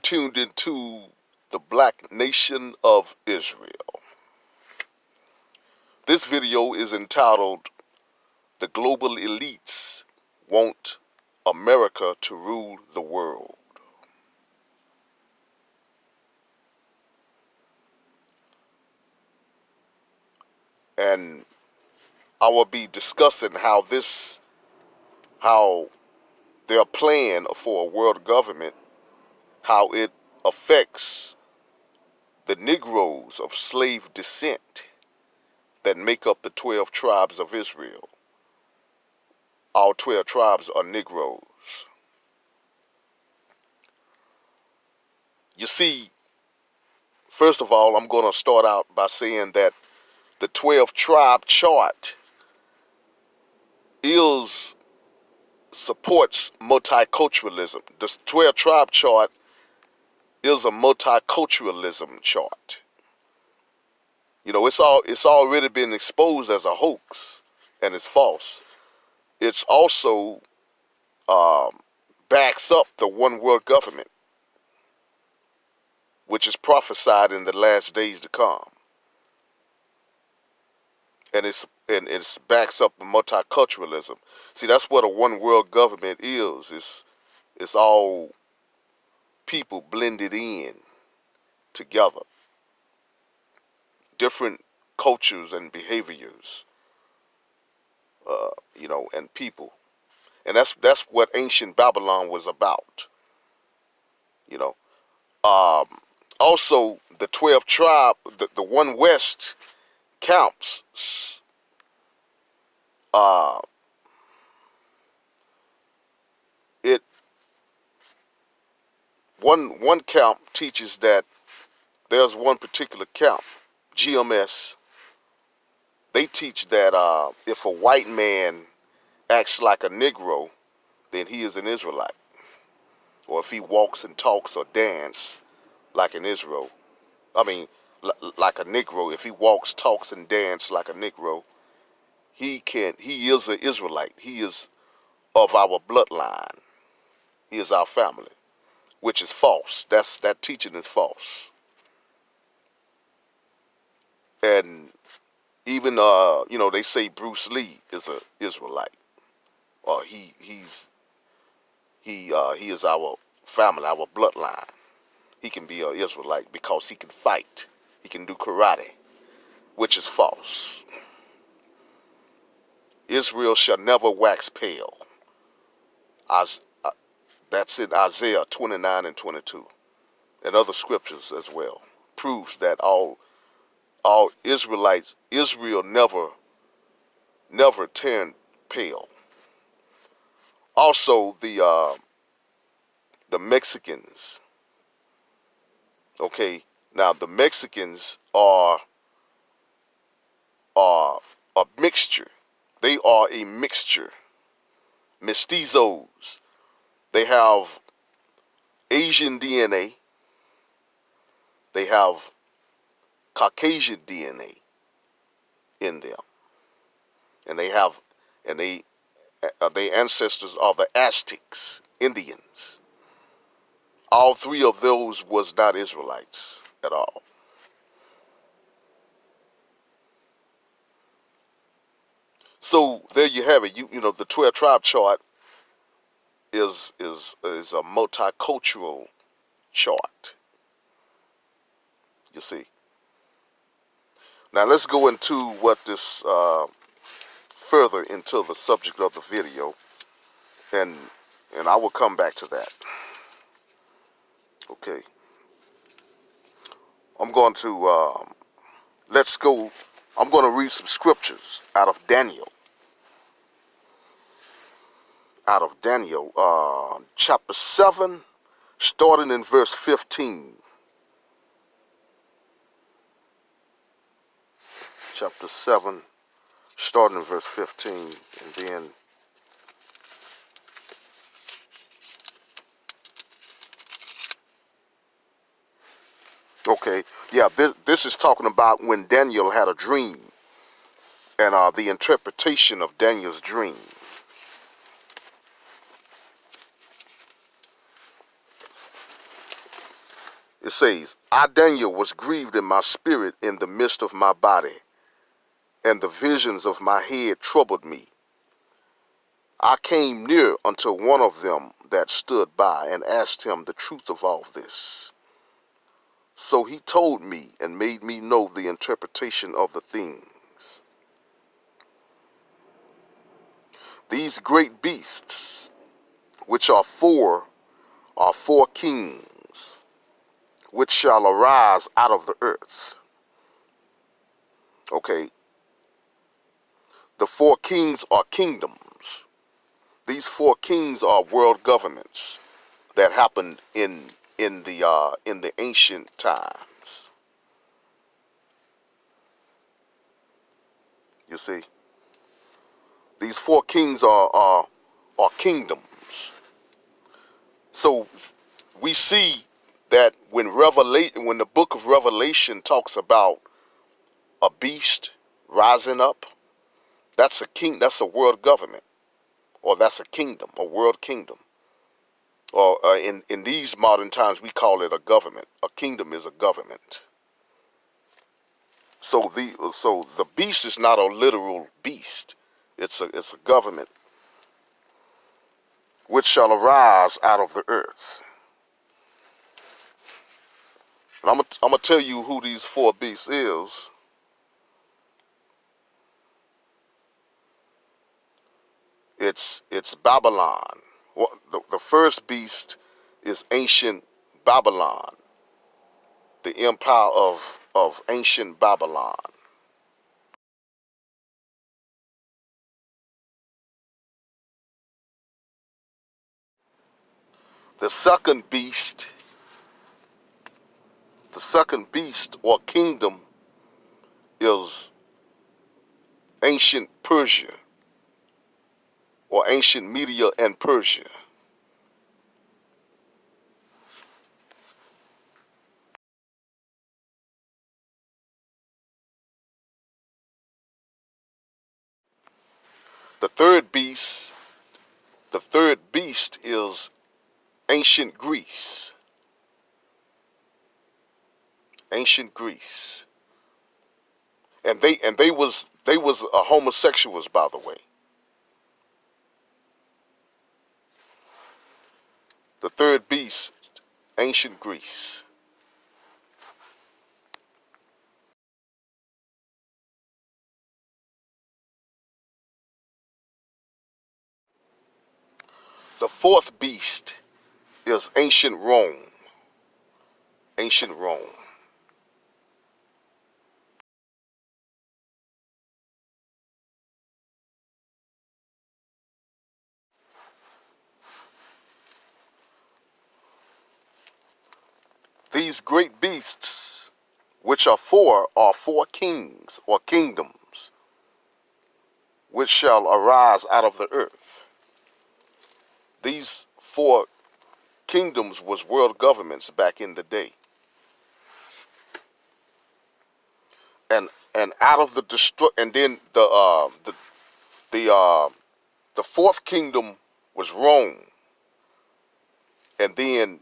tuned into the Black Nation of Israel. This video is entitled, "The Global Elites Want America to Rule the World." And I will be discussing how their plan for a world government, how it affects the negroes of slave descent that make up the 12 tribes of Israel. All 12 tribes are negroes. You see, first of all, I'm going to start out by saying that the 12 tribe chart supports multiculturalism. The 12 tribe chart is a multiculturalism chart. You know, it's already been exposed as a hoax, and it's false. It's also backs up the one world government, which is prophesied in the last days to come. And it's backs up the multiculturalism. See, that's what a one world government is. It's all people blended in together. Different cultures and behaviors, and people. And that's what ancient Babylon was about. Also, the 12 tribe, the one West camps, one camp teaches that there's one particular camp, GMS. They teach that if a white man acts like a Negro, then he is an Israelite. Or if he walks and talks or dance like an Israel, like a Negro, if he walks, talks, and dance like a Negro, he is an Israelite. He is of our bloodline. He is our family, which is false. That teaching is false. And even they say Bruce Lee is an Israelite, or he is our family, our bloodline. He can be an Israelite because he can fight. He can do karate, which is false. Israel shall never wax pale. That's in Isaiah 29 and 22, and other scriptures as well. Proves that all Israelites, Israel never turned pale. Also, the Mexicans. Okay, now the Mexicans are a mixture. They are a mixture. Mestizos. They have Asian DNA. They have Caucasian DNA in them. And their ancestors are the Aztecs, Indians. All three of those was not Israelites at all. So there you have it. You know the 12 tribe chart is a multicultural chart. You see. Now let's go into what this further into the subject of the video, and I will come back to that. Okay. I'm going to I'm going to read some scriptures out of Daniel. Chapter 7, starting in verse 15. Chapter 7, starting in verse 15, and then okay, yeah, this is talking about when Daniel had a dream, and the interpretation of Daniel's dream. It says, I, Daniel, was grieved in my spirit in the midst of my body, and the visions of my head troubled me. I came near unto one of them that stood by and asked him the truth of all this. So he told me and made me know the interpretation of the things. These great beasts, which are four kings, which shall arise out of the earth. Okay, the four kings are kingdoms. These four kings are world governments that happened in the ancient times. You see, these four kings are kingdoms. So we see that when the book of Revelation talks about a beast rising up, that's a king, that's a world government, or that's a kingdom, a world kingdom. Or in these modern times, we call it a government. A kingdom is a government. So the beast is not a literal beast. It's a government which shall arise out of the earth. And I'm gonna tell you who these four beasts is. It's Babylon. Well, the first beast is ancient Babylon, the empire of ancient Babylon. The second beast or kingdom is ancient Persia, or ancient Media and Persia. The third beast is ancient Greece. Ancient Greece. And they was homosexuals, by the way. The third beast, ancient Greece. The fourth beast is ancient Rome. Ancient Rome. These great beasts, which are four kings or kingdoms, which shall arise out of the earth. These four kingdoms was world governments back in the day. And out of and then the fourth kingdom was Rome. And then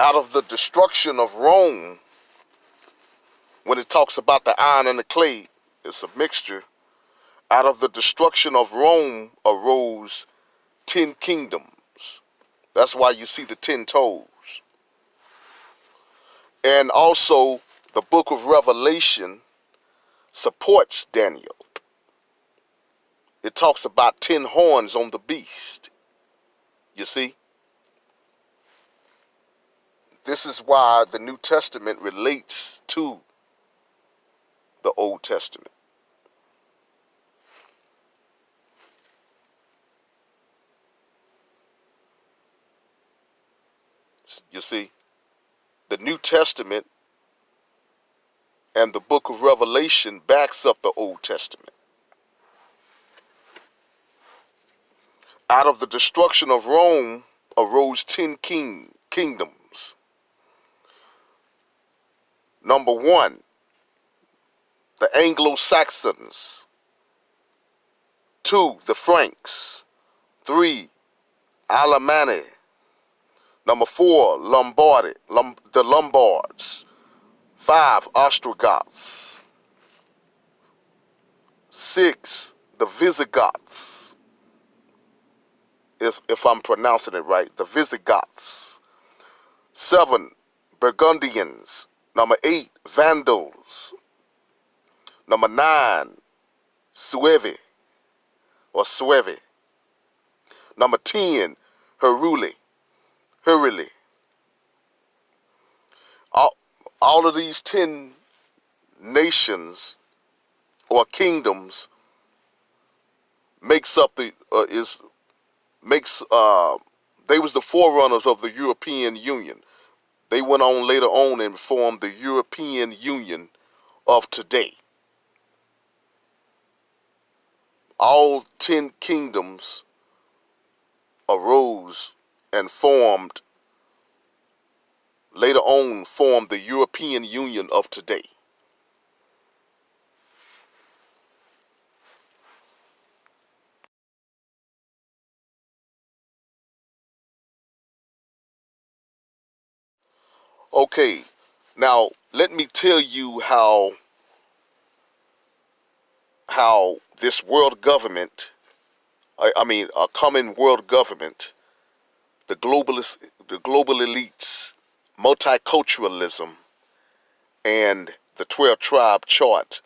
out of the destruction of Rome, when it talks about the iron and the clay, it's a mixture. Out of the destruction of Rome arose 10 kingdoms. That's why you see the 10 toes. And also, the book of Revelation supports Daniel. It talks about 10 horns on the beast. You see? This is why the New Testament relates to the Old Testament. You see? The New Testament and the book of Revelation backs up the Old Testament. Out of the destruction of Rome arose 10 kingdoms. Number 1, the Anglo-Saxons. 2, the Franks. 3, Alemanni. Number 4, the Lombards. 5, Ostrogoths. 6, the Visigoths. If I'm pronouncing it right, the Visigoths. 7, Burgundians. Number 8, Vandals. Number 9, Suevi or Suevi. Number 10, Heruli. All of these 10 nations or kingdoms makes up they was the forerunners of the European Union. They went on later on and formed the European Union of today. All 10 kingdoms arose and later on formed the European Union of today. Okay, now let me tell you how this world government, a common world government, the global elites, multiculturalism, and the 12-tribe chart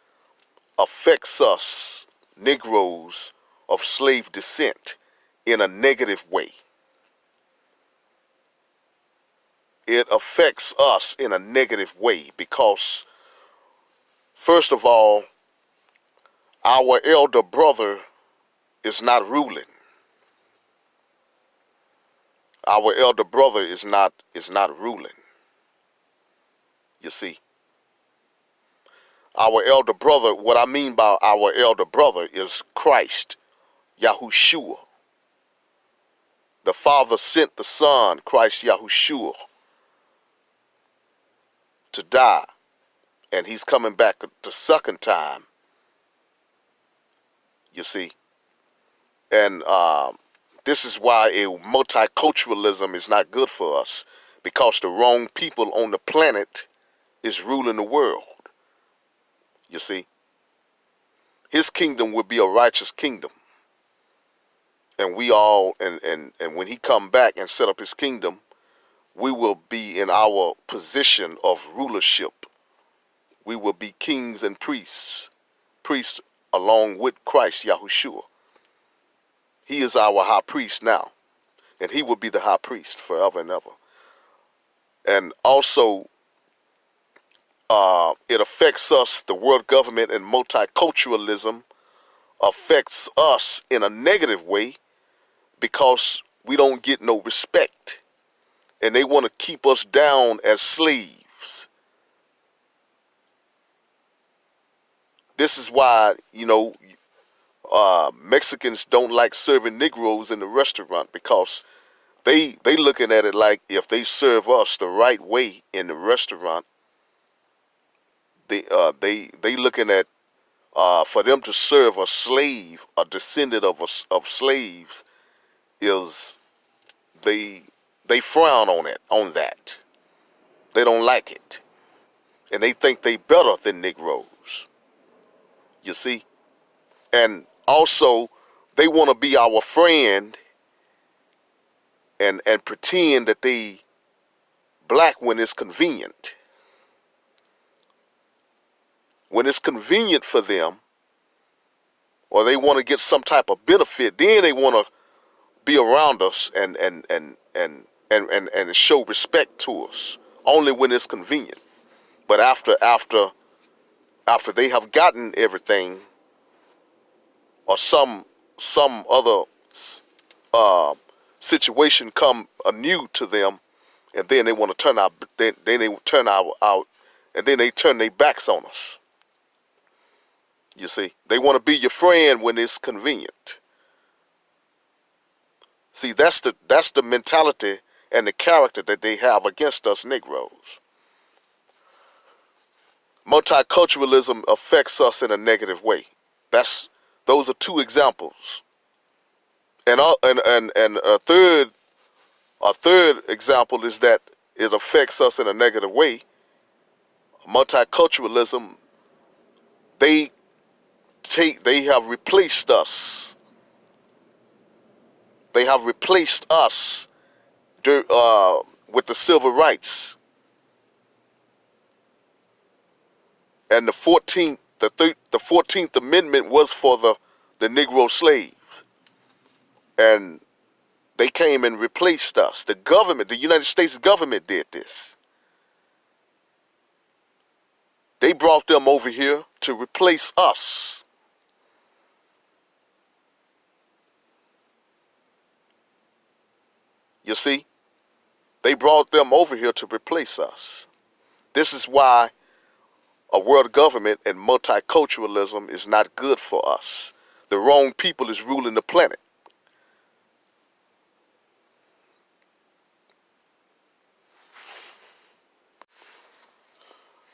affects us, negroes of slave descent, in a negative way. It affects us in a negative way because, first of all, our elder brother is not ruling. Our elder brother is not ruling. You see, our elder brother, what I mean by our elder brother is Christ Yahushua. The Father sent the Son, Christ Yahushua, to die, and he's coming back the second time. You see, and this is why multiculturalism is not good for us, because the wrong people on the planet is ruling the world. You see, his kingdom will be a righteous kingdom, and and when he come back and set up his kingdom, we will be in our position of rulership. We will be kings and priests along with Christ Yahushua. He is our high priest now, and he will be the high priest forever and ever. And also, it affects us, the world government and multiculturalism affects us in a negative way because we don't get no respect, and they want to keep us down as slaves. This is why, Mexicans don't like serving Negroes in the restaurant, because they looking at it like if they serve us the right way in the restaurant, they looking at for them to serve a slave, a descendant of slaves, is they frown on that. They don't like it, and they think they better than Negroes. You see, and also they want to be our friend and pretend that they black when it's convenient. When it's convenient for them, or they want to get some type of benefit, then they want to be around us and show respect to us. Only when it's convenient. But after they have gotten everything, or some other situation come anew to them, and then they want to turn out. Then they turn out, and then they turn their backs on us. You see, they want to be your friend when it's convenient. See, that's the mentality and the character that they have against us Negroes. Multiculturalism affects us in a negative way. Those are two examples. And a third A third example is that it affects us in a negative way. Multiculturalism, they have replaced us. They have replaced us with the civil rights. And the 14th Amendment was for the Negro slaves. And they came and replaced us. The government, the United States government did this. They brought them over here to replace us. You see? They brought them over here to replace us. This is why a world government and multiculturalism is not good for us. The wrong people is ruling the planet.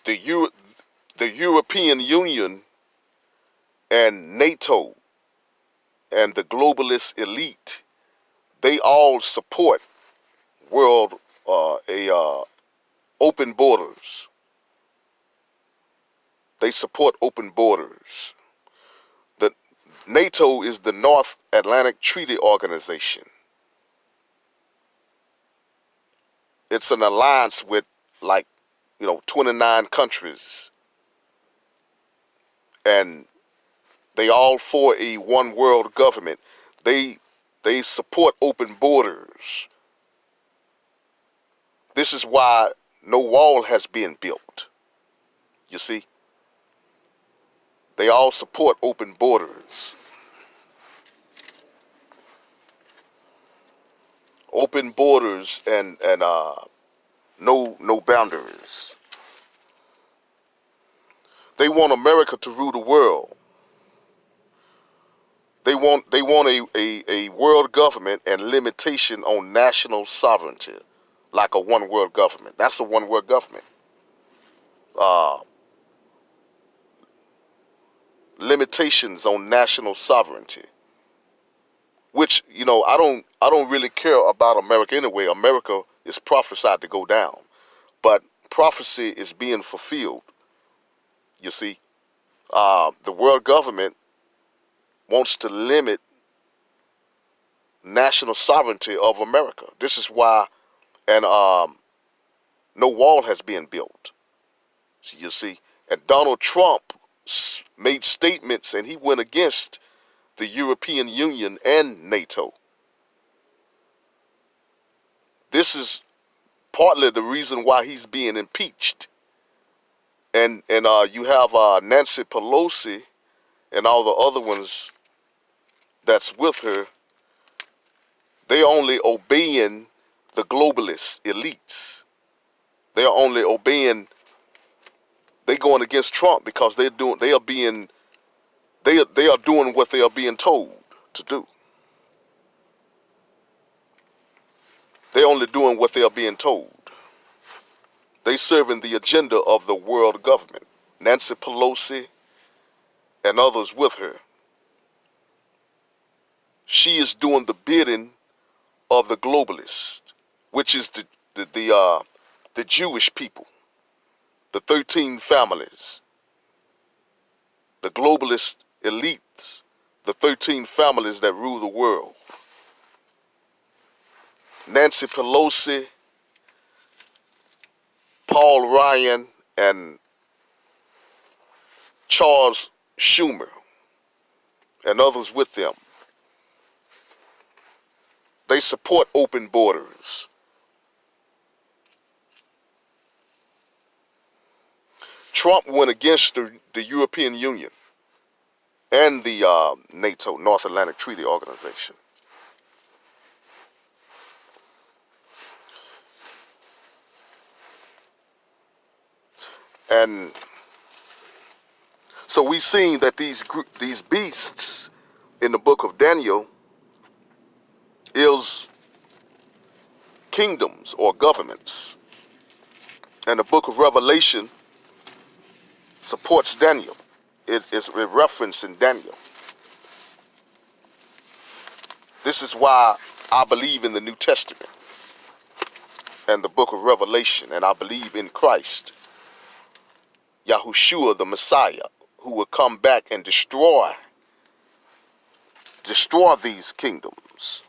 The European Union and NATO and the globalist elite, they all support open borders. They support open borders. The NATO is the North Atlantic Treaty Organization. It's an alliance with 29 countries. And they all for a one world government. They support open borders. This is why no wall has been built. You see? They all support open borders. Open borders and no boundaries. They want America to rule the world. They want a world government and limitation on national sovereignty, like a one world government. That's a one world government. Limitations on national sovereignty, which I don't really care about America anyway. America is prophesied to go down, but prophecy is being fulfilled. You see, the world government wants to limit national sovereignty of America. This is why, and no wall has been built. You see, and Donald Trump made statements, and he went against the European Union and NATO. This is partly the reason why he's being impeached. And you have Nancy Pelosi and all the other ones that's with her. They're only obeying the globalist elites. They're only obeying. They're going against Trump because they are doing what they are being told to do. They're only doing what they are being told. They serving the agenda of the world government. Nancy Pelosi and others with her. She is doing the bidding of the globalists, which is the Jewish people, the 13 families, the globalist elites, the 13 families that rule the world. Nancy Pelosi, Paul Ryan, and Charles Schumer, and others with them. They support open borders. Trump went against the European Union and the NATO, North Atlantic Treaty Organization. And so we've seen that these beasts in the book of Daniel is kingdoms or governments. And the book of Revelation supports Daniel. It is a reference in Daniel. This is why I believe in the New Testament. and the book of Revelation, and I believe in Christ Yahushua, the Messiah, who will come back and destroy these kingdoms.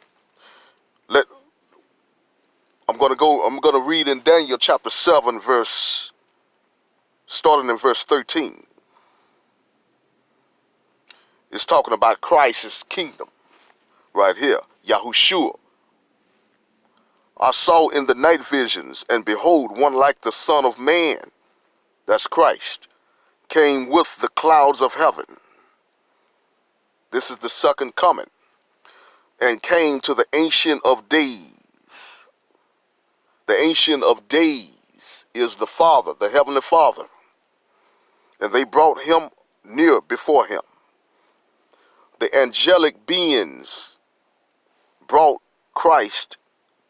I'm going to read in Daniel chapter 7, starting in verse 13. It's talking about Christ's kingdom right here. Yahushua. I saw in the night visions, and behold, one like the Son of Man, that's Christ, came with the clouds of heaven. This is the second coming, and came to the Ancient of Days. The Ancient of Days is the Father, the Heavenly Father. And they brought him near before him. The angelic beings brought Christ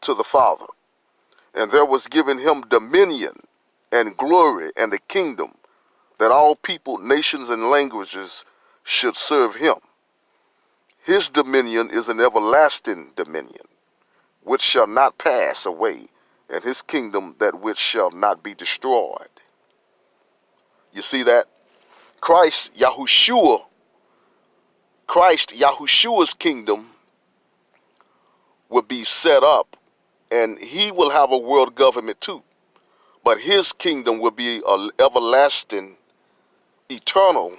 to the Father. And there was given him dominion and glory and a kingdom, that all people, nations, and languages should serve him. His dominion is an everlasting dominion, which shall not pass away, and his kingdom that which shall not be destroyed. You see that? Christ Yahushua's kingdom will be set up, and he will have a world government too. But his kingdom will be an everlasting, eternal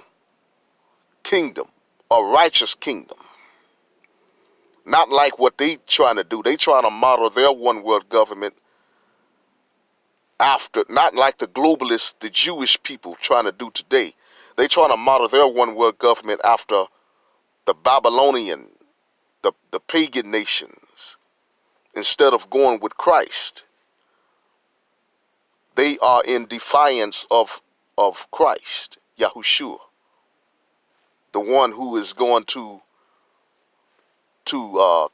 kingdom, a righteous kingdom. Not like what they trying to do. They trying to model their one world government after, not like the globalists, the Jewish people trying to do today. They trying to model their one world government after the Babylonian, the pagan nations, instead of going with Christ. They are in defiance of Christ, Yahushua, the one who is going to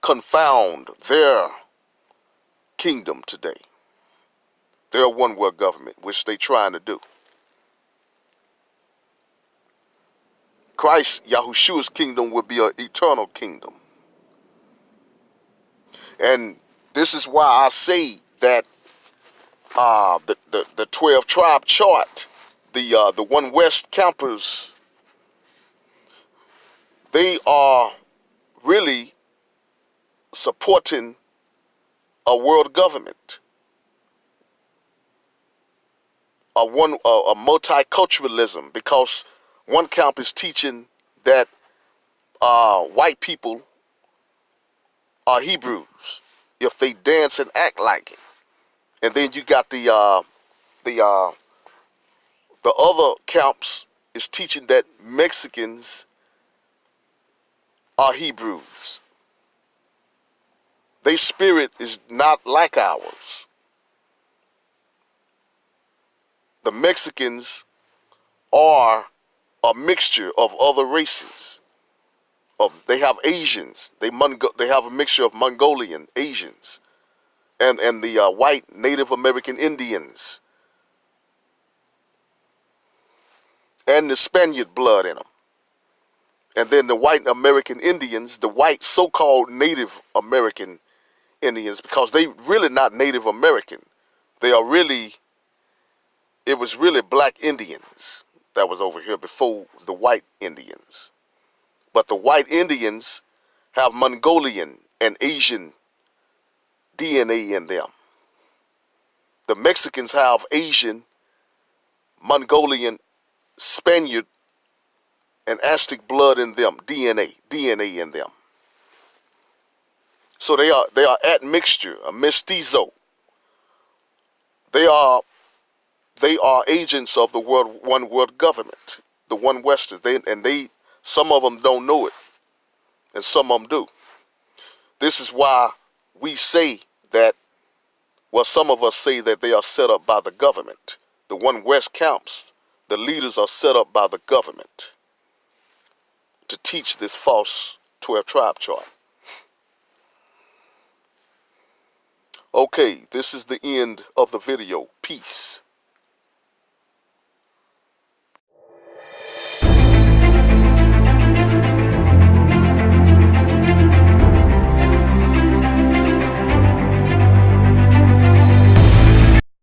confound their kingdom today, their one world government, which they trying to do. Christ Yahushua's kingdom will be an eternal kingdom. And this is why I say that the 12 tribe chart, the One West campers, they are really supporting a world government, a multiculturalism, because one camp is teaching that white people are Hebrews if they dance and act like it, and then you got the other camps is teaching that Mexicans are Hebrews. Their spirit is not like ours. The Mexicans are a mixture of other races. They have Asians. They have a mixture of Mongolian Asians and the white Native American Indians and the Spaniard blood in them. And then the white American Indians, the white so-called Native American Indians, because they really not Native American. They are really, it was really black Indians that was over here before the white Indians. But the white Indians have Mongolian and Asian DNA in them. The Mexicans have Asian, Mongolian, Spaniard, and Aztec blood in them, DNA in them. So they are admixture, a mestizo. They are agents of the one world government, the one Westers. Some of them don't know it, and some of them do. This is why we say that, well, some of us say that they are set up by the government. The One West camps, the leaders are set up by the government to teach this false 12 tribe chart. Okay, this is the end of the video. Peace.